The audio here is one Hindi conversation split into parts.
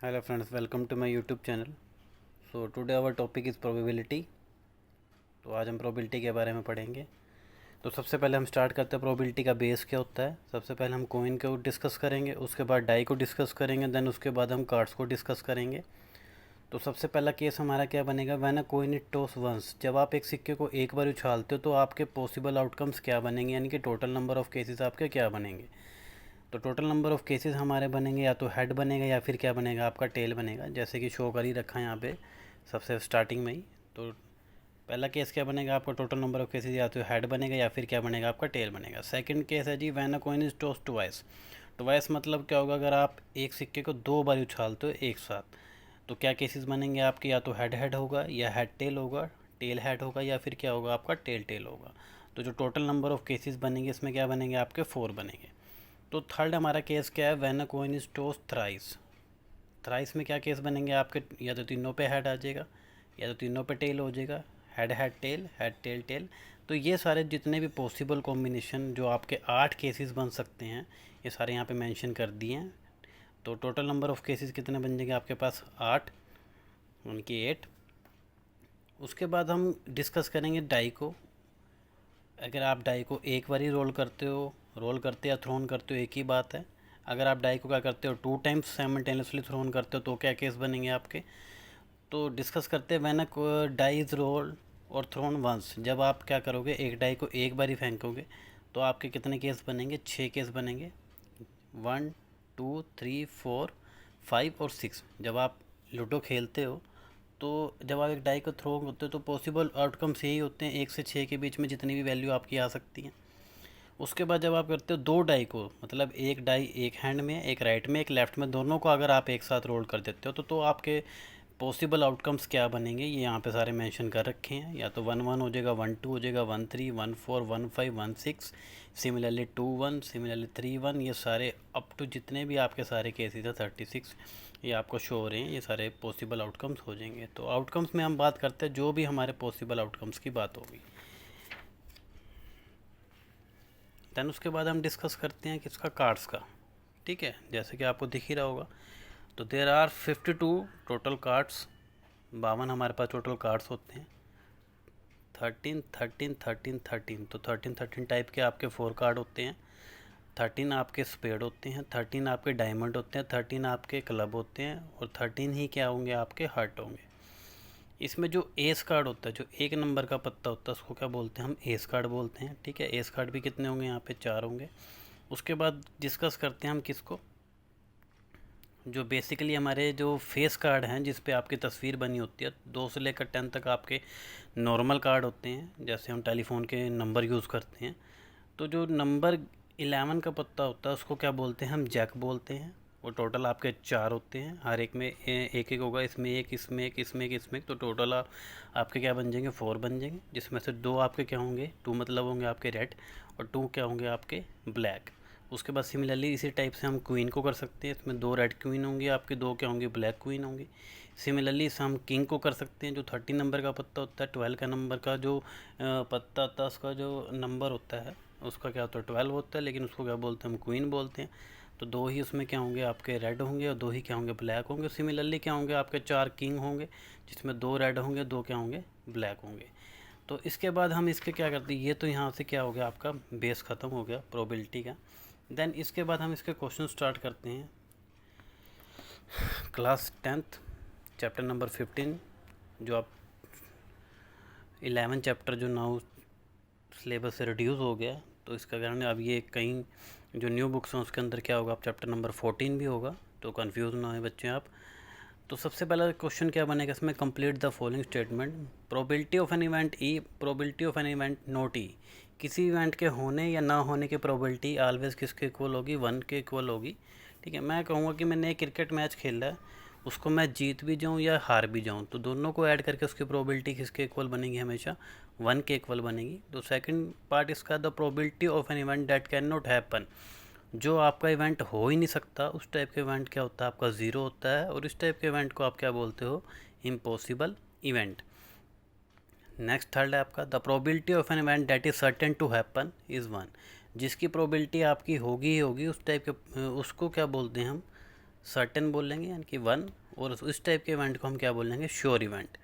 Hello friends, welcome to my YouTube channel. So today our topic is probability. तो आज हम probability के बारे में पढ़ेंगे. तो सबसे पहले हम स्टार्ट करते हैं probability का बेस क्या होता है. सबसे पहले हम कोइन को डिस्कस करेंगे, उसके बाद डाई को डिस्कस करेंगे, देन उसके बाद हम कार्ड्स को डिस्कस करेंगे. तो सबसे पहला केस हमारा क्या बनेगा, when a coin is toss once. जब आप एक सिक्के को एक बार उछालते हो तो आपके पॉसिबल आउटकम्स क्या बनेंगे, यानी कि टोटल नंबर ऑफ केसेस आपके क्या बनेंगे. तो टोटल नंबर ऑफ केसेस हमारे बनेंगे या तो हेड बनेगा या फिर क्या बनेगा, आपका टेल बनेगा, जैसे कि शो कर ही रखा है यहाँ पे सबसे स्टार्टिंग में ही. तो पहला केस क्या बनेगा, आपका टोटल नंबर ऑफ केसेस या तो हेड बनेगा या फिर क्या बनेगा, आपका टेल बनेगा. सेकंड केस है जी, when a coin is tossed twice. Twice मतलब क्या होगा, अगर आप एक सिक्के को दो बार उछालते हो एक साथ तो क्या केसेस बनेंगे आपके, या तो हेड हेड होगा या हेड टेल होगा, टेल हेड होगा या फिर क्या होगा, आपका टेल टेल होगा. तो जो टोटल नंबर ऑफ केसेस बनेंगे इसमें क्या बनेंगे, आपके 4 बनेंगे. तो थर्ड हमारा केस क्या है, when a coin is tossed thrice. Thrice में क्या केस बनेंगे आपके, या तो तीनों पे हेड आ जाएगा या तो तीनों पे टेल हो जाएगा, हेड हेड टेल टेल. तो ये सारे जितने भी पॉसिबल कॉम्बिनेशन जो आपके 8 केसेस बन सकते हैं ये सारे यहाँ पे मेंशन कर दिए हैं. तो टोटल नंबर ऑफ केसेस कितने बन जाएंगे आपके पास, 8, उनकी 8. उसके बाद हम डिस्कस करेंगे डाई को. अगर आप डाई को एक बार ही रोल करते या थ्रोन करते हो एक ही बात है. अगर आप डाई को क्या करते हो 2 टाइम्स साइमल्टेनियसली थ्रोन करते हो तो क्या केस बनेंगे आपके. तो डिस्कस करते हैं, when a die is roll और थ्रोन वंस. जब आप क्या करोगे, एक डाई को एक बार ही फेंकोगे तो आपके कितने केस बनेंगे, 6 केस बनेंगे. 1 2 3 4 5 और 6. जब आप लूडो खेलते हो तो जब आप एक डाई को थ्रो होते हो तो पॉसिबल आउटकम्स यही होते हैं, 1 से 6 के बीच में जितनी भी वैल्यू आपकी आ सकती हैं. उसके बाद जब आप करते हो दो डाई को, मतलब एक डाई एक हैंड में, एक राइट में, एक लेफ्ट में, दोनों को अगर आप एक साथ रोल कर देते हो तो आपके पॉसिबल आउटकम्स क्या बनेंगे ये यहाँ पे सारे मेंशन कर रखे हैं. या तो 1 1 हो जाएगा, 1 2 हो जाएगा, 1 3 1 4 1 5 1 6, सिमिलरली 2 1, सिमिलरली 3 1. ये सारे अप टू जितने भी आपके सारे केसेस है 36 ये आपको शो हो रहे हैं, ये सारे पॉसिबल आउटकम्स हो जाएंगे. तो आउटकम्स में हम बात करते हैं जो भी हमारे पॉसिबल आउटकम्स की बात होगी. दैन उसके बाद हम डिस्कस करते हैं किसका, कार्ड्स का. ठीक है, जैसे कि आपको दिख ही रहा होगा. तो देर आर 52 टोटल कार्ड्स. 52 हमारे पास टोटल कार्ड्स होते हैं. 13 13 13 13. तो 13 टाइप के आपके 4 कार्ड होते हैं. 13 आपके स्पेड होते हैं, 13 आपके डायमंड होते हैं, 13 आपके क्लब होते हैं और 13 ही क्या होंगे, आपके हार्ट होंगे. इसमें जो एस कार्ड होता है, जो एक नंबर का पत्ता होता है उसको क्या बोलते हैं, हम एस कार्ड बोलते हैं. ठीक है, एस कार्ड भी कितने होंगे, यहाँ पे 4 होंगे. उसके बाद डिस्कस करते हैं हम किसको, जो बेसिकली हमारे जो फेस कार्ड हैं जिस पे आपकी तस्वीर बनी होती है. 2 से लेकर 10 तक आपके नॉर्मल कार्ड होते हैं, जैसे हम टेलीफोन के नंबर यूज़ करते हैं. तो जो नंबर 11 का पत्ता होता है उसको क्या बोलते हैं, हम जैक बोलते हैं. वो टोटल आपके 4 होते हैं, हर एक में एक एक होगा, इसमें एक, इसमें एक, इसमें एक, इसमें एक. तो टोटल आपके क्या बन जाएंगे, 4 बन जाएंगे, जिसमें से 2 आपके क्या होंगे, 2 मतलब होंगे आपके रेड और 2 क्या होंगे आपके ब्लैक. उसके बाद सिमिलरली इसी टाइप से हम क्वीन को कर सकते हैं. इसमें 2 रेड क्वीन होंगी आपके, 2 क्या होंगे, ब्लैक क्वीन होंगी. सिमिलरली इसे हम किंग को कर सकते हैं. जो 13 नंबर का पत्ता होता है, 12 का नंबर का जो पत्ता होता है उसका जो नंबर होता है उसका क्या होता है, 12 होता है, लेकिन उसको क्या बोलते हैं, हम क्वीन बोलते हैं. तो 2 ही उसमें क्या होंगे, आपके रेड होंगे और 2 ही क्या होंगे, ब्लैक होंगे. सिमिलरली क्या होंगे, आपके 4 किंग होंगे जिसमें 2 रेड होंगे, 2 क्या होंगे, ब्लैक होंगे. तो इसके बाद हम इसके क्या करते हैं, ये तो यहाँ से क्या हो गया, आपका बेस ख़त्म हो गया प्रोबेबिलिटी का. देन इसके बाद हम इसके क्वेश्चन स्टार्ट करते हैं. क्लास 10th चैप्टर नंबर 15, जो आप 11 चैप्टर जो नाउ सिलेबस से रिड्यूस हो गया, तो इसका कारण अब ये कहीं जो न्यू बुक्स हैं उसके अंदर क्या होगा, आप चैप्टर नंबर 14 भी होगा. तो कंफ्यूज ना हो बच्चे आप. तो सबसे पहला क्वेश्चन क्या बनेगा इसमें, complete the following statement. Probability of an event E, probability of an event not E. किसी इवेंट के होने या ना होने की प्रोबेबिलिटी ऑलवेज किसके इक्वल होगी, 1 के इक्वल होगी. ठीक है, मैं कहूँगा कि मैंने एक क्रिकेट मैच खेला है, उसको मैं जीत भी जाऊँ या हार भी जाऊँ तो दोनों को ऐड करके उसकी प्रोबेबिलिटी किसके इक्वल बनेगी, हमेशा 1 के इक्वल बनेगी. तो सेकंड पार्ट इसका, the probability of an event that can not happen. जो आपका इवेंट हो ही नहीं सकता उस टाइप के इवेंट क्या होता है, आपका 0 होता है. और इस टाइप के इवेंट को आप क्या बोलते हो, इम्पॉसिबल इवेंट. नेक्स्ट थर्ड है आपका, the probability of an event that is certain to happen is 1. जिसकी प्रोबेबिलिटी आपकी होगी ही होगी उस टाइप के उसको क्या बोलते हैं हम, सर्टेन बोलेंगे यानी कि 1, और इस टाइप के इवेंट को हम क्या बोलेंगे, श्योर इवेंट।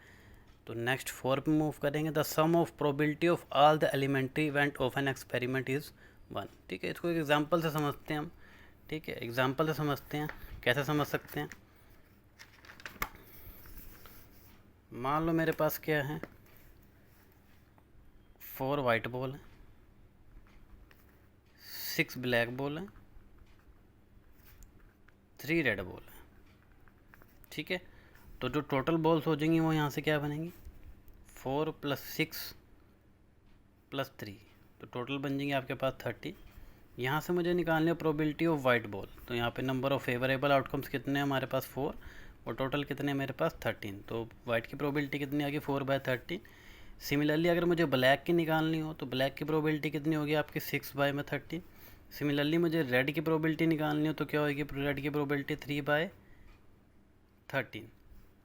तो नेक्स्ट 4 पे मूव करेंगे। The sum of probability of all the elementary event of an experiment is 1। ठीक है, इसको एक एग्जांपल से समझते हैं हम। ठीक है, एग्जांपल से समझते हैं। कैसे समझ सकते हैं, मान लो मेरे पास क्या है, 4 वाइट बॉल है, 6 ब्लैक बॉल है, 3 रेड बॉल है। ठीक है, तो जो टोटल बॉल्स हो जाएंगी वो यहाँ से क्या बनेंगी, 4 + 6 + 3, तो टोटल बन जाएंगे आपके पास 30। यहाँ से मुझे निकालनी है प्रोबेबिलिटी ऑफ वाइट बॉल, तो यहाँ पे नंबर ऑफ फेवरेबल आउटकम्स कितने हैं हमारे पास, 4, और टोटल कितने हैं मेरे पास 13। तो वाइट की प्रोबेबिलिटी कितनी आ गई, 4/13। सिमिलरली अगर मुझे ब्लैक की निकालनी हो तो ब्लैक की प्रोबेबिलिटी कितनी होगी आपकी, 6/13। सिमिलरली मुझे रेड की प्रोबेबिलिटी निकालनी हो तो क्या होगी, रेड की प्रोबेबिलिटी 3/13।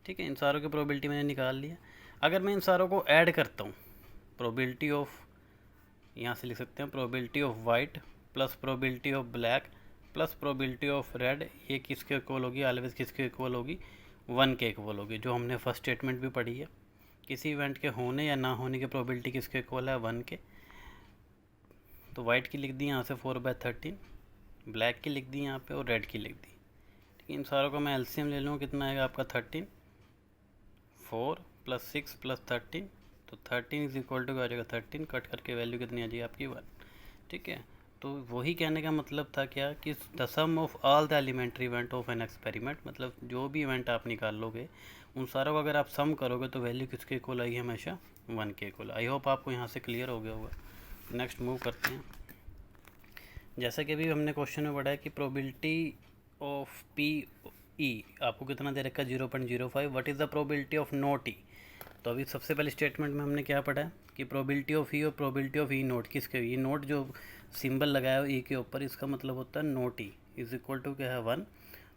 ठीक है, इन सारों की प्रोबेबिलिटी मैंने निकाल लिया। अगर मैं इन सारों को ऐड करता हूँ, प्रोबेबिलिटी ऑफ, यहाँ से लिख सकते हैं probability of white plus probability of black plus probability of red, ये किसके इक्वल होगी, ऑलवेज किसके इक्वल होगी, 1 के इक्वल होगी, जो हमने फर्स्ट स्टेटमेंट भी पढ़ी है। किसी इवेंट के होने या ना होने की प्रोबेबिलिटी किसके इक्वल है, 1 के। तो वाइट की लिख दी यहाँ से 4/13, ब्लैक की लिख दी यहाँ पे, और रेड की लिख दी। ठीक है, इन सारों को मैं एलसीएम ले लूँ, कितना आएगा आपका 13, 4 + 6 + 13, तो 13 इज इक्वल टू क्या हो जाएगा, 13 कट करके वैल्यू कितनी आ जाएगी आपकी 1। ठीक है, तो वही कहने का मतलब था क्या, कि the sum of all the elementary event of an experiment, मतलब जो भी इवेंट आप निकाल लोगे उन सारों को अगर आप सम करोगे तो वैल्यू किसके इक्वल आएगी, हमेशा 1 के इक्वल। आई होप आपको यहाँ से क्लियर हो गया होगा। नेक्स्ट मूव करते हैं। जैसा कि अभी हमने क्वेश्चन में पढ़ा है कि प्रोबेबिलिटी ऑफ पी ई आपको कितना दे रखा है, 0.05। What is the probability of not E. तो अभी सबसे पहले स्टेटमेंट में हमने क्या पढ़ा है कि प्रोबेबिलिटी ऑफ ई और प्रोबेबिलिटी ऑफ ई नोट किसके, ये नोट जो सिंबल लगाया हो ई के ऊपर, इसका मतलब होता है not E is equal to क्या है, 1।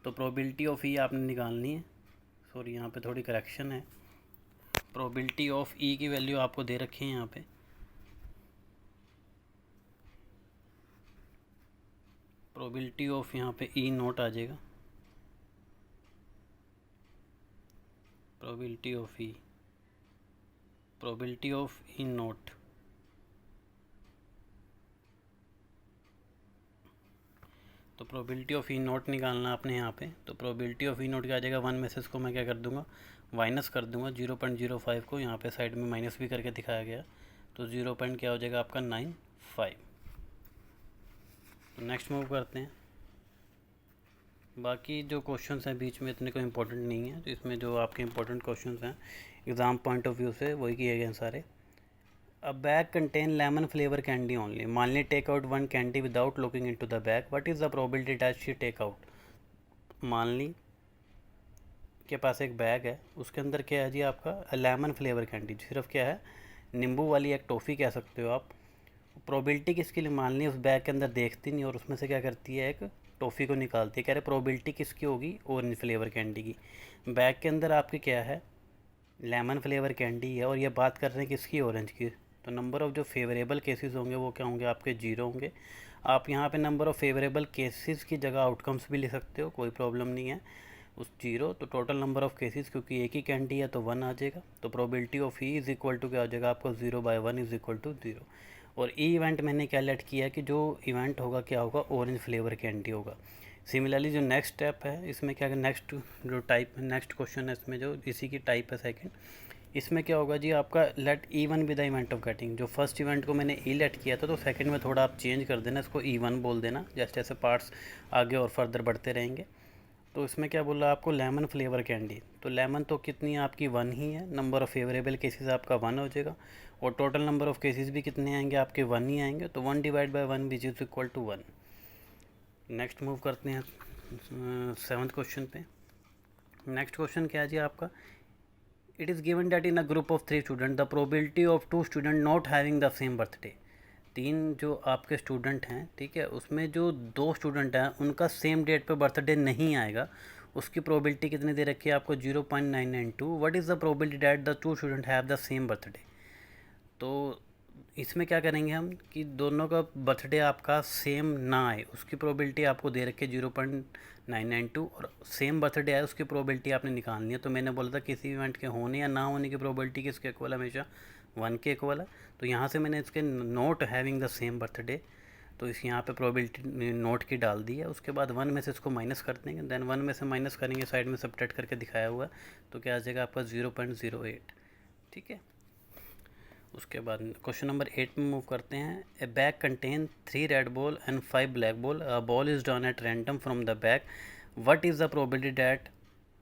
तो प्रोबेबिलिटी ऑफ ई आपने निकालनी है, सॉरी यहाँ पे थोड़ी करेक्शन है, प्रोबेबिलिटी ऑफ ई की वैल्यू आपको दे रखी है यहाँ पे, प्रोबेबिलिटी ऑफ यहाँ पे ई नोट आ जाएगा, probability of E, probability of E note, तो प्रोबेबिलिटी ऑफ ई नोट निकालना आपने यहाँ पे। तो प्रोबेबिलिटी ऑफ ई नोट क्या आ जाएगा, 1 में से इसको मैं क्या कर दूंगा, माइनस कर दूंगा, 0.05 को यहाँ पे साइड में माइनस भी करके दिखाया गया, तो 0. क्या हो जाएगा आपका 95। तो नेक्स्ट मूव करते हैं। बाकी जो क्वेश्चंस हैं बीच में इतने कोई इंपॉर्टेंट नहीं है, तो इसमें जो आपके इंपॉर्टेंट क्वेश्चंस हैं एग्ज़ाम पॉइंट ऑफ व्यू से वही किए गए हैं सारे। A bag contain lemon flavour candy only, मान ली take out 1 candy without looking into the bag, what is the probability that she take out. मान ली के पास एक बैग है, उसके अंदर क्या है जी आपका लेमन फ्लेवर कैंडी, सिर्फ क्या है, नींबू वाली एक टॉफ़ी कह सकते हो आप। प्रोबेबिलिटी किसके लिए, मान ली उस बैग के अंदर देखती नहीं और उसमें से क्या करती है, एक टॉफ़ी को निकालती है। कह रहे प्रोबेबिलिटी किसकी होगी, ऑरेंज फ्लेवर कैंडी की। बैग के अंदर आपकी क्या है, लेमन फ्लेवर कैंडी है, और ये बात कर रहे हैं किसकी, ऑरेंज की। तो नंबर ऑफ़ जो फेवरेबल केसेस होंगे वो क्या होंगे आपके, 0 होंगे। आप यहाँ पे नंबर ऑफ़ फेवरेबल केसेस की जगह आउटकम्स भी लिख सकते हो, कोई प्रॉब्लम नहीं है उस 0। तो टोटल नंबर ऑफ़ केसेस क्योंकि एक ही कैंडी है तो 1 आ जाएगा। तो probability of E is equal to क्या हो जाएगा आपको, 0/1 इज़ इक्वल टू 0। और ई इवेंट मैंने क्या लेट किया है कि जो इवेंट होगा क्या होगा, ऑरेंज फ्लेवर कैंडी होगा। सिमिलरली जो नेक्स्ट स्टेप है इसमें क्या, नेक्स्ट जो टाइप नेक्स्ट क्वेश्चन है इसमें जो इसी की टाइप है सेकंड, इसमें क्या होगा जी आपका, let E1 with the event of getting. जो फर्स्ट इवेंट को मैंने ई लेट किया था तो सेकंड में थोड़ा आप चेंज कर देना, इसको E1 बोल देना, जैसे जैसे पार्ट्स आगे और फर्दर बढ़ते रहेंगे। तो इसमें क्या बोला आपको, लेमन फ्लेवर कैंडी। तो लेमन तो कितनी है आपकी, 1 ही है, नंबर ऑफ़ फेवरेबल केसेस आपका 1 हो जाएगा, और टोटल नंबर ऑफ़ केसेस भी कितने आएंगे आपके, 1 ही आएंगे। तो 1/1 which is equal to 1। Next move करते हैं 7th क्वेश्चन पे। नेक्स्ट क्वेश्चन क्या है जी आपका, it is given that in a group of 3 student the probability of 2 student not having the same birthday. 3 जो आपके स्टूडेंट हैं, ठीक है, उसमें जो 2 स्टूडेंट हैं उनका सेम डेट पे बर्थडे नहीं आएगा, उसकी प्रोबेबिलिटी कितनी दे रखी है आपको, 0.992। What is the probability that the 2 student have the same birthday. तो इसमें क्या करेंगे हम कि दोनों का बर्थडे आपका सेम ना आए, उसकी प्रोबेबिलिटी आपको दे रखी है 0.992, और सेम बर्थडे आए उसकी प्रोबेबिलिटी आपने निकालनी है। तो मैंने बोला था किसी इवेंट के होने या ना होने की प्रोबेबिलिटी किसके इक्वल हमेशा 1 के इक्वल है। तो यहाँ से मैंने इसके note having the same birthday, तो इस यहाँ पे प्रोबेबिलिटी नोट की डाल दी है। उसके बाद 1 में से इसको माइनस कर देंगे, देन 1 में से माइनस करेंगे, साइड में सब्ट्रैक्ट करके दिखाया हुआ है, तो क्या आ जाएगा आपका 0.08। ठीक है। उसके बाद क्वेश्चन नंबर 8 में मूव करते हैं। ए bag contain 3 red ball and 5 black ball, a ball is drawn at random from the bag, what is the probability that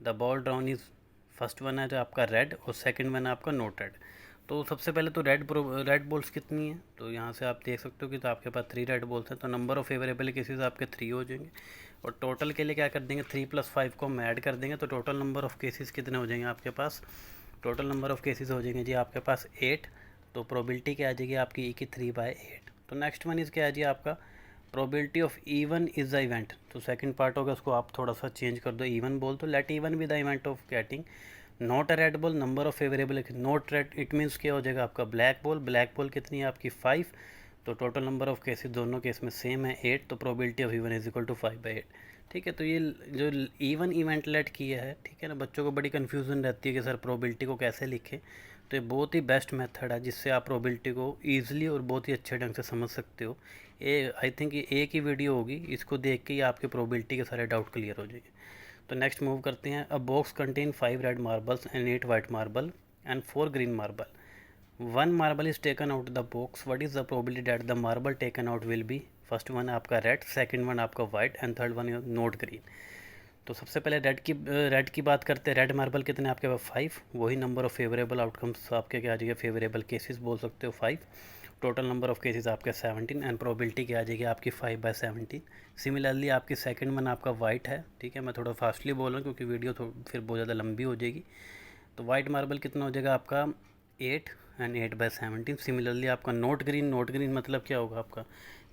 the ball drawn is, first one है जो आपका रेड और सेकंड वन है आपका नोट रेड। तो सबसे पहले तो रेड बॉल्स कितनी है, तो यहाँ से आप देख सकते हो कि तो आपके पास 3 रेड बॉल्स हैं, तो नंबर ऑफ फेवरेबल केसेस आपके 3 हो जाएंगे। और टोटल के लिए क्या कर देंगे, 3 + 5 को हम ऐड कर देंगे, तो टोटल नंबर ऑफ केसेस कितने हो जाएंगे आपके पास, टोटल नंबर ऑफ केसेस हो जाएंगे जी आपके पास 8। तो प्रोबेबिलिटी क्या आ जाएगी आपकी ई की 3/8। तो नेक्स्ट वन इज़ क्या है जी आपका, probability of even is the event. तो सेकंड पार्ट होगा, उसको आप थोड़ा सा चेंज कर दो, इवन बोल, तो let even be the event of getting not a red ball, number of favourable not red, it means क्या हो जाएगा आपका ब्लैक बॉल कितनी है आपकी 5। तो टोटल नंबर ऑफ केसेस दोनों केस में सेम है 8, तो probability of even is equal to 5/8। ठीक है। तो ये जो इवन इवेंट लेट किया है, ठीक है ना, बच्चों को बड़ी कन्फ्यूज़न रहती है कि सर प्रोबेबिलिटी को कैसे लिखें। तो ये बहुत ही बेस्ट मेथड है जिससे आप प्रोबेबिलिटी को ईजिली और बहुत ही अच्छे ढंग से समझ सकते हो। ये आई थिंक ये एक ही वीडियो होगी, इसको देख के ही आपके प्रोबेबिलिटी के सारे डाउट क्लियर हो जाएंगे। तो नेक्स्ट मूव करते हैं। अ box contain 5 red marbles and 8 white marble and 4 green marble, 1 marble is taken out the box, what is the probability that the marble taken out will be, first one आपका रेड, सेकंड वन आपका white and third one note green. तो सबसे पहले रेड की बात करते हैं। रेड मार्बल कितने आपके पास 5, वही नंबर ऑफ फेवरेबल आउटकम्स आपके क्या आ जाएगा, फेवरेबल केसेस बोल सकते हो 5, टोटल नंबर ऑफ केसेस आपके 17 एंड प्रोबेबिलिटी क्या आ जाएगी आपकी 5/17। सिमिलरली आपकी सेकंड वन आपका वाइट है। ठीक है, मैं थोड़ा फास्टली बोल रहा हूँ क्योंकि वीडियो फिर बहुत ज़्यादा लंबी हो जाएगी। तो वाइट मार्बल कितना हो जाएगा आपका 8 एंड 8/17। सिमिलरली आपका नोट ग्रीन मतलब क्या होगा आपका,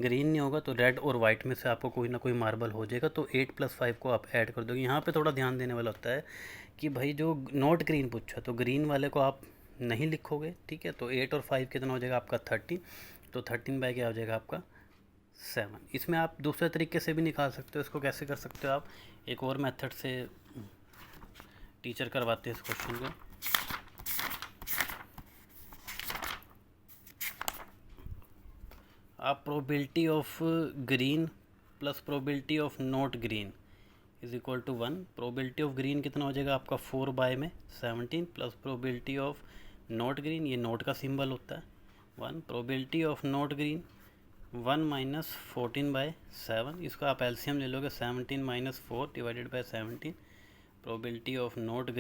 ग्रीन नहीं होगा, तो रेड और वाइट में से आपको कोई ना कोई मार्बल हो जाएगा। तो 8 + 5 को आप ऐड कर दोगे। यहाँ पे थोड़ा ध्यान देने वाला होता है कि भाई जो नोट ग्रीन पूछा, तो ग्रीन वाले को आप नहीं लिखोगे। ठीक है, तो 8 और 5 कितना हो जाएगा आपका 13, तो 13 क्या हो जाएगा आपका 7। इसमें आप दूसरे तरीके से भी निकाल सकते हो। इसको कैसे कर सकते हो आप, एक और मेथड से टीचर करवाते हैं इस क्वेश्चन को। आप probability of green plus probability of not green is equal to 1। Probability of green कितना हो जाएगा आपका 4/17 plus probability of not green, ये नोट का सिंबल होता है 1, प्रोबेबिलिटी ऑफ नॉट ग्रीन 1 - 14/7। इसका आप एलसीएम ले लोगे, 17 - 4 / 17। Probability of not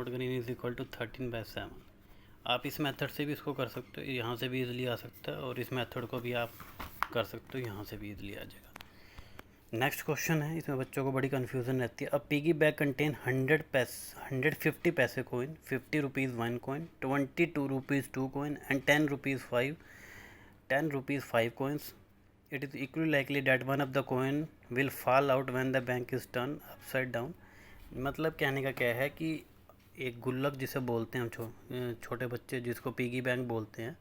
green is equal to 13/7। आप इस मेथड से भी इसको कर सकते हो, यहाँ से भी इजीली आ सकता है, और इस मेथड को भी आप कर सकते हो, यहाँ से भी इजीली आ जाएगा। नेक्स्ट क्वेश्चन है, इसमें बच्चों को बड़ी कन्फ्यूज़न रहती है। अब पिगी बैग कंटेन 150 पैसे coin, 50 rupees 1 coin, 22 rupees 2 coin and 10 rupees 5 coins। It is equally likely that one of the coin will fall out when the bank is turn upside down. मतलब कहने का क्या है कि एक गुल्लक जिसे बोलते हैं हम, छोटे बच्चे जिसको पिगी बैंक बोलते हैं।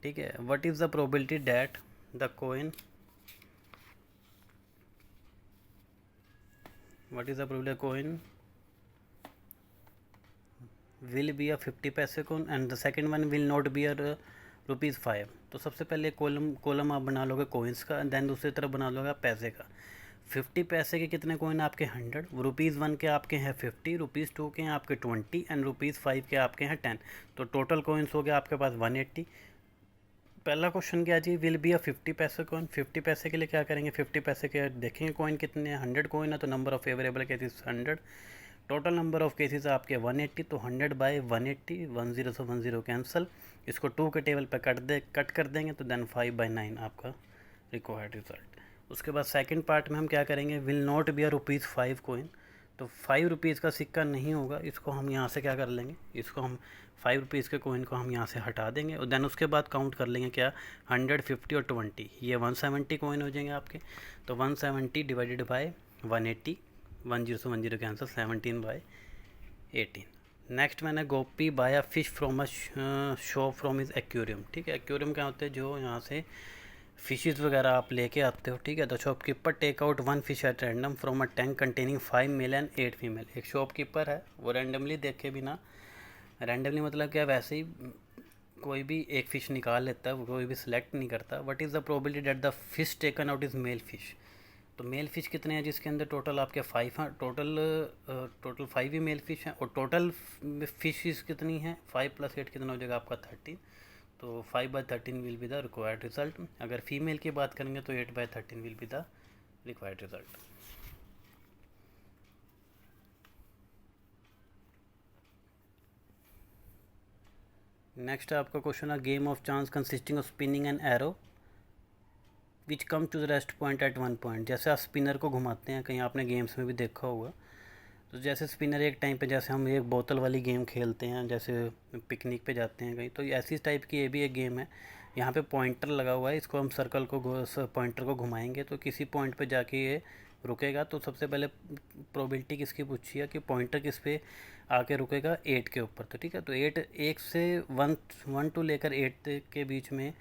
ठीक है, what is the probability that the coin, coin will be a 50 पैसे coin and the second one will not be a ₹5। तो सबसे पहले कॉलम आप बना लोगे कोइंस का, देन दूसरी तरफ बना लोगे आप पैसे का। 50 पैसे के कितने कोइन आपके 100, ₹1 के आपके हैं 50, ₹2 के हैं आपके 20 एंड ₹5 के आपके हैं 10। तो टोटल कोइंस हो गया आपके पास 180। पहला क्वेश्चन क्या जी, विल बी अ 50 पैसे कोइन। 50 पैसे के लिए क्या करेंगे, 50 पैसे के देखेंगे कोइन कितने हैं, 100 कोइन है, तो number of favourable cases 100, total number of cases आपके 180, तो 100/180, 10 से 10 कैंसिल, इसको 2 के टेबल पे कट कर देंगे, तो देन 5/9 आपका रिक्वायर्ड रिजल्ट। उसके बाद सेकंड पार्ट में हम क्या करेंगे, will not be a ₹5 coin. तो 5 रुपीज़ का सिक्का नहीं होगा, इसको हम यहाँ से क्या कर लेंगे, इसको हम 5 रुपीज़ के कोइन को हम यहाँ से हटा देंगे, और देन उसके बाद काउंट कर लेंगे क्या, 100, 50 और 20, ये 170 कोइन हो जाएंगे आपके। तो 170 / 180, 10 से 10 कैंसिल, 17/18। नेक्स्ट मैंने Gopi buy a fish from a shop from is aquarium. ठीक है, एक्वेरियम क्या होते हैं, जो यहाँ से फिशेस वगैरह आप लेके आते हो। ठीक है, the shopkeeper take out one fish at random from a tank containing 5 male and 8 female. एक शॉपकीपर है, वो रैंडमली देखे बिना, रैंडमली मतलब क्या, वैसे ही कोई भी एक फ़िश निकाल लेता है, वो कोई भी सिलेक्ट नहीं करता। What is the probability that the fish taken out is male fish. तो मेल फिश कितने हैं, जिसके अंदर टोटल आपके 5 हैं, टोटल 5 ही मेल फिश हैं, और टोटल फिशेस कितनी हैं, 5 + 8 कितना हो जाएगा आपका 13। तो 5/13 will be the required result. अगर फीमेल की बात करेंगे तो 8/13 will be the required result. Next आपका क्वेश्चन है, game of chance consisting of spinning an arrow which come to the rest point at one point. जैसे आप स्पिनर को घुमाते हैं, कहीं आपने गेम्स में भी देखा होगा, तो जैसे स्पिनर एक टाइम पे, जैसे हम एक बोतल वाली गेम खेलते हैं, जैसे पिकनिक पे जाते हैं कहीं, तो ऐसी टाइप की ये भी एक गेम है। यहाँ पे पॉइंटर लगा हुआ है, इसको हम सर्कल को पॉइंटर को घुमाएंगे तो किसी पॉइंट पे जाके ये रुकेगा। तो सबसे पहले प्रोबेबिलिटी किसकी पूछी है कि पॉइंटर किस पे आके रुकेगा, 8 के ऊपर। तो ठीक है, तो 8 1 से 1 टू लेकर 8 के बीच में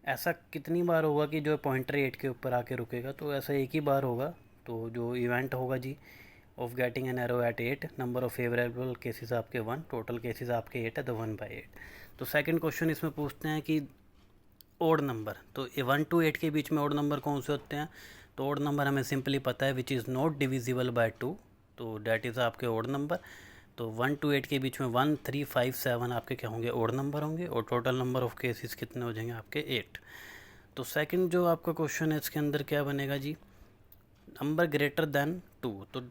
ऐसा कितनी बार होगा कि जो पॉइंटर 8 के ऊपर आके रुकेगा, तो ऐसा एक ही बार होगा। तो जो इवेंट होगा G of getting an arrow at 8, number of favourable cases आपके 1, टोटल केसेस आपके 8 है, तो 1/8। तो सेकंड क्वेश्चन इसमें पूछते हैं कि ओड नंबर, तो 1 to 8 के बीच में ओड नंबर कौन से होते हैं। तो ओड नंबर हमें सिंपली पता है, which is not divisible by 2, तो डैट इज़ आपके ओड नंबर। तो 1 to 8 के बीच में 1, 3, 5, 7 आपके क्या होंगे, ओड नंबर होंगे, और टोटल नंबर ऑफ केसेस कितने हो जाएंगे आपके 8। तो सेकंड जो आपका क्वेश्चन है, इसके अंदर क्या बनेगा जी, नंबर ग्रेटर देन 2। तो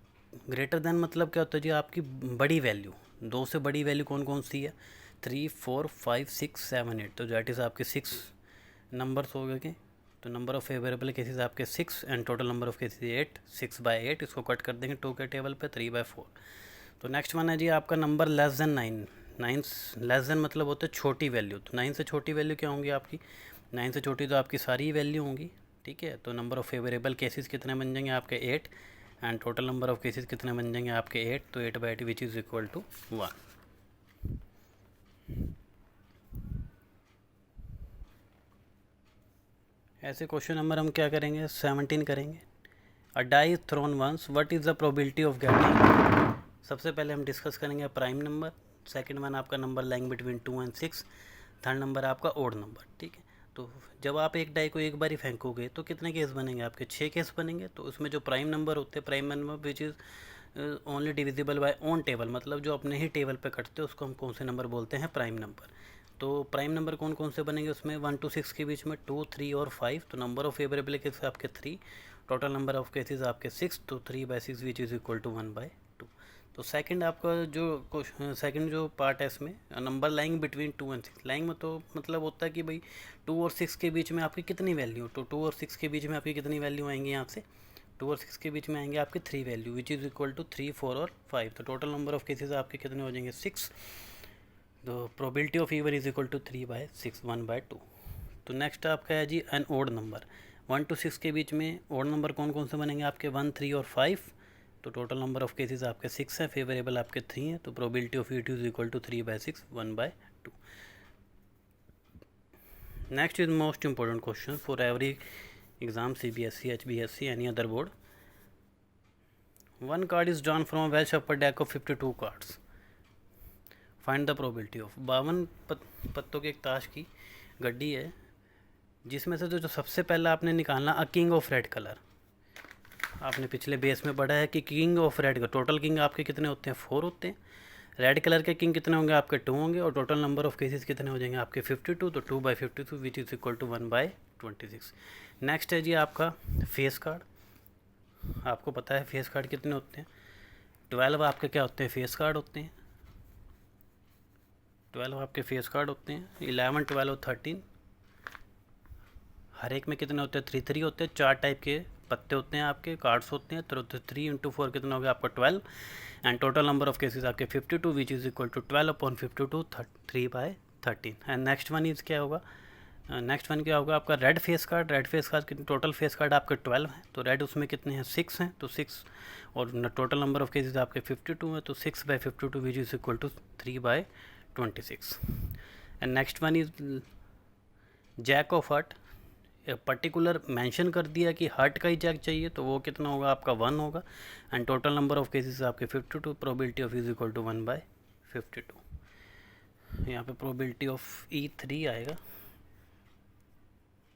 ग्रेटर देन मतलब क्या होता है जी, आपकी बड़ी वैल्यू, 2 से बड़ी वैल्यू कौन कौन सी है, 3, 4, 5, 6, 7, 8। तो दैट इज़ आपके 6 नंबर्स हो गए। तो नंबर ऑफ फेवरेबल केसेस आपके 6 and total number of cases 8। 6/8 इसको कट कर देंगे 2 के टेबल पे, 3/4। तो नेक्स्ट वन है जी आपका number less than 9। 9 less than मतलब होता है छोटी वैल्यू। तो 9 से छोटी वैल्यू क्या होंगी आपकी, 9 से छोटी तो आपकी सारी वैल्यू होंगी। ठीक है, तो नंबर ऑफ फेवरेबल केसेस कितने बन जाएंगे आपके 8, and total number of cases कितने बन जाएंगे आपके 8। तो 8/8 विच इज़ इक्वल टू 1। ऐसे क्वेश्चन नंबर हम क्या करेंगे, 17 करेंगे। A die thrown once, what is the probability of getting. सबसे पहले हम डिस्कस करेंगे प्राइम नंबर। सेकंड वन आपका number lying between 2 and 6। Third number आपका ओड नंबर। ठीक है, तो जब आप एक डाई को एक बार ही फेंकोगे तो कितने केस बनेंगे आपके, 6 केस बनेंगे। तो उसमें जो प्राइम नंबर होते हैं, prime number which is only divisible by own table, मतलब जो अपने ही टेबल पे कटते हैं उसको हम कौन से नंबर बोलते हैं, प्राइम नंबर। तो प्राइम नंबर कौन कौन से बनेंगे उसमें, 1 to 6 के बीच में 2, 3 और 5। तो नंबर ऑफ फेवरेबल केसेस आपके 3, टोटल नंबर ऑफ केसेस आपके 6। तो 3/6 विच इज़ इक्वल टू 1/2। तो सेकंड आपका जो सेकंड जो पार्ट है इसमें, number lying between 2 and 6। Lying में तो मतलब होता है कि भाई 2 और 6 के बीच में आपकी कितनी वैल्यू, तो 2 और 6 के बीच में आपकी कितनी वैल्यू आएंगी, यहाँ से 2 और 6 के बीच में आएंगे आपके 3 value, which is equal to 3, 4 और 5। तो टोटल नंबर ऑफ केसेस आपके कितने हो जाएंगे, 6। तो probability of even is equal to 3/6, 1/2। तो नेक्स्ट आपका है जी एन ओड नंबर। 1 to 6 के बीच में ओड नंबर कौन कौन से बनेंगे आपके, 1, 3 और 5। तो टोटल नंबर ऑफ केसेस आपके 6 हैं, फेवरेबल आपके 3 हैं। तो probability of it is equal to 3/6, 1/2। Next is most important question for every exam, CBSE, HBSE, any other board. One card is drawn from well shuffle deck of 52 cards, find the probability of. 52 पत्तों की एक ताश की गड्डी है, जिसमें से जो सबसे पहला आपने निकालना a king of red colour. आपने पिछले बेस में पढ़ा है कि किंग ऑफ रेड का टोटल किंग आपके कितने होते हैं, 4 होते हैं। रेड कलर के किंग कितने होंगे आपके, 2 होंगे, और टोटल नंबर ऑफ केसेस कितने हो जाएंगे आपके 52। तो 2/52 which is equal to 1/26। Next है जी आपका फेस कार्ड। आपको पता है फेस कार्ड कितने होते हैं, 12 आपके क्या होते हैं, फेस कार्ड होते हैं। 12 आपके फेस कार्ड होते हैं। 11, 12, 13 हर एक में कितने होते हैं, 3 होते हैं। 4 टाइप के पत्ते होते हैं आपके, कार्ड्स होते हैं। तो 3 × 4 कितना हो गया आपका 12, and total number of cases आपके 52 which is equal to 12/52, 3/13। And next one is क्या होगा, नेक्स्ट वन क्या होगा आपका red face card. Red face card कितने, टोटल फेस कार्ड आपके 12 हैं, तो रेड उसमें कितने हैं 6 हैं, तो 6 और टोटल नंबर ऑफ केसेस आपके 52 हैं, तो 6/52 which is equal to 3/26। And next one is jack of heart. Particular mention कर दिया कि हार्ट का ही जैक चाहिए, तो वो कितना होगा आपका 1 होगा। And total number of cases आपके 52, probability of is equal to 1/52। यहाँ पे प्रोबेबिलिटी ऑफ E3 आएगा।